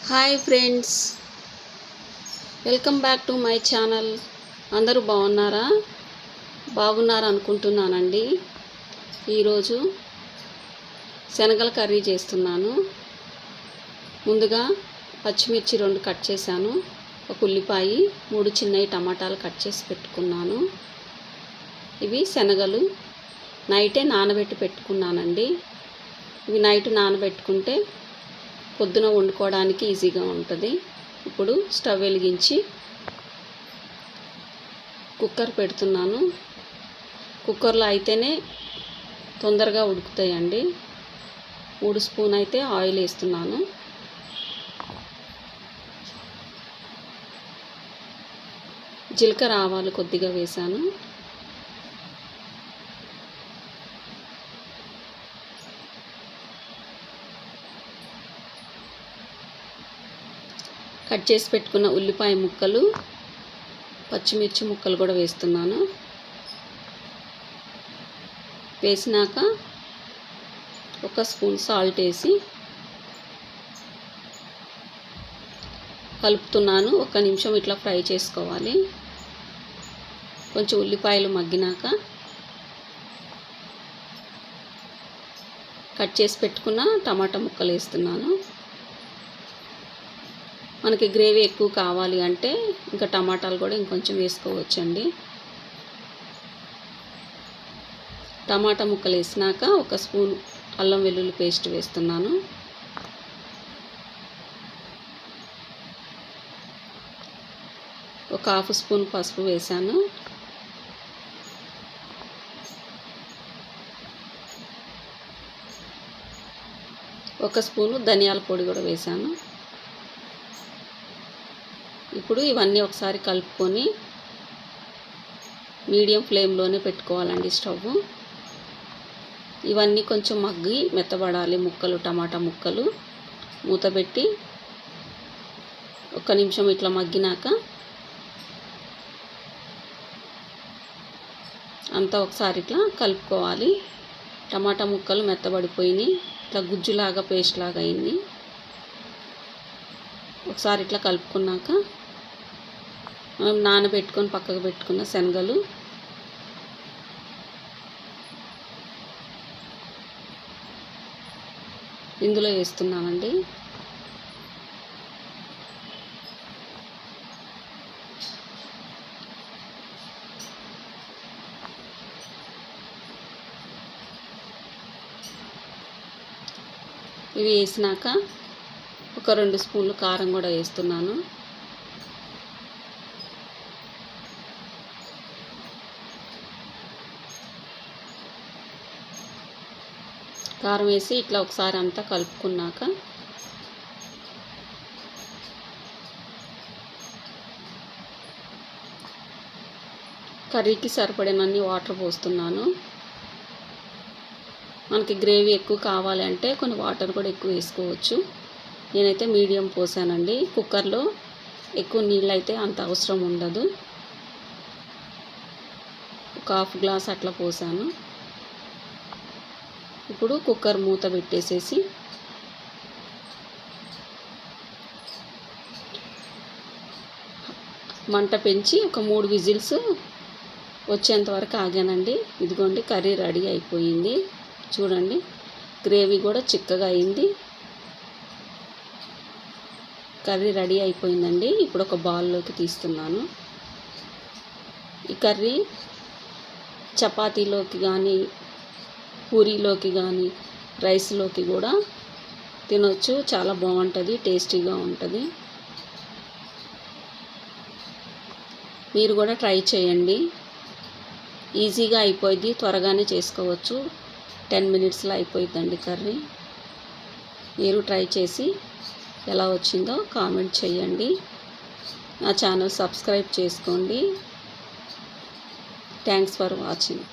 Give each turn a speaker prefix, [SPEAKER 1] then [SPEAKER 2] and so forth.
[SPEAKER 1] Hi friends, welcome back to my channel. అందరూ బాగున్నారా అనుకుంటున్నానండి. ఈరోజు శనగల కర్రీ చేస్తున్నాను. ముందుగా పచ్చిమిర్చి 2 కట్ చేశాను, ఒక ఉల్లిపాయ, 3 చిన్నవి టమాటాలు కట్ చేసి పెట్టుకున్నాను. ఇవి శనగలు నైటే నానబెట్టి పెట్టుకున్నానండి. ఇవి నైట్ నానబెట్టుకుంటే పొద్దున వండుకోవడానికి ఈజీగా ఉంటుంది. ఇప్పుడు స్టవ్ వెలిగించి కుక్కర్ పెడుతున్నాను. కుక్కర్లో అయితేనే తొందరగా ఉడుకుతాయండి. 3 స్పూన్ అయితే ఆయిల్ వేస్తున్నాను. జీలకర్ర ఆవాలు కొద్దిగా వేసాను. కట్ చేసి పెట్టుకున్న ఉల్లిపాయ ముక్కలు, పచ్చిమిర్చి ముక్కలు కూడా వేస్తున్నాను. వేసినాక 1 స్పూన్ సాల్ట్ వేసి కలుపుతున్నాను. 1 నిమిషం ఇట్లా ఫ్రై చేసుకోవాలి. కొంచెం ఉల్లిపాయలు మగ్గినాక కట్ చేసి పెట్టుకున్న టమాటా ముక్కలు వేస్తున్నాను. మనకి గ్రేవీ ఎక్కువ కావాలి అంటే ఇంకా టమాటాలు కూడా ఇంకొంచెం వేసుకోవచ్చండి. టమాటా ముక్కలు వేసినాక 1 స్పూన్ అల్లం వెల్లుల్లి పేస్ట్ వేస్తున్నాను. ఒక 1/2 స్పూన్ పసుపు వేసాను. ఒక స్పూను ధనియాల పొడి కూడా వేసాను. ఇప్పుడు ఇవన్నీ ఒకసారి కలుపుకొని మీడియం ఫ్లేమ్లోనే పెట్టుకోవాలండి స్టవ్. ఇవన్నీ కొంచెం మగ్గి మెత్తబడాలి ముక్కలు, టమాటా ముక్కలు. మూత పెట్టి 1 నిమిషం ఇట్లా మగ్గినాక అంతా ఒకసారి ఇట్లా కలుపుకోవాలి. టమాటా ముక్కలు మెత్తబడిపోయినాయి, ఇట్లా గుజ్జులాగా పేస్ట్ లాగా అయింది. ఒకసారి ఇట్లా కలుపుకున్నాక మనం నానబెట్టుకొని పక్కకు పెట్టుకున్న శనగలు ఇందులో వేస్తున్నామండి. ఇవి వేసినాక ఒక 2 స్పూన్లు కారం కూడా వేస్తున్నాను. కారం వేసి ఇట్లా ఒకసారి అంతా కలుపుకున్నాక కర్రీకి సరిపడినన్ని వాటర్ పోస్తున్నాను. మనకి గ్రేవీ ఎక్కువ కావాలి అంటే కొన్ని వాటర్ కూడా ఎక్కువ వేసుకోవచ్చు. నేనైతే మీడియం పోసానండి. కుక్కర్లో ఎక్కువ నీళ్ళు అయితే అంత అవసరం ఉండదు. ఒక 1/2 గ్లాస్ అట్లా పోసాను. ఇప్పుడు కుక్కర్ మూత పెట్టేసేసి మంట పెంచి ఒక 3 విజిల్స్ వచ్చేంత వరకు ఆగానండి. ఇదిగోండి కర్రీ రెడీ అయిపోయింది. చూడండి, గ్రేవీ కూడా చిక్కగా అయింది. కర్రీ రెడీ అయిపోయిందండి. ఇప్పుడు ఒక బౌల్లోకి తీస్తున్నాను. ఈ కర్రీ చపాతీలోకి కానీ, పూరీలోకి కానీ, రైస్లోకి కూడా తినొచ్చు. చాలా బాగుంటుంది, టేస్టీగా ఉంటుంది. మీరు కూడా ట్రై చేయండి. ఈజీగా అయిపోయింది, త్వరగానే చేసుకోవచ్చు. 10 మినిట్స్లో అయిపోయిందండి కర్రీ. మీరు ట్రై చేసి ఎలా వచ్చిందో కామెంట్ చేయండి. నా ఛానల్ సబ్స్క్రైబ్ చేసుకోండి. Thanks for watching.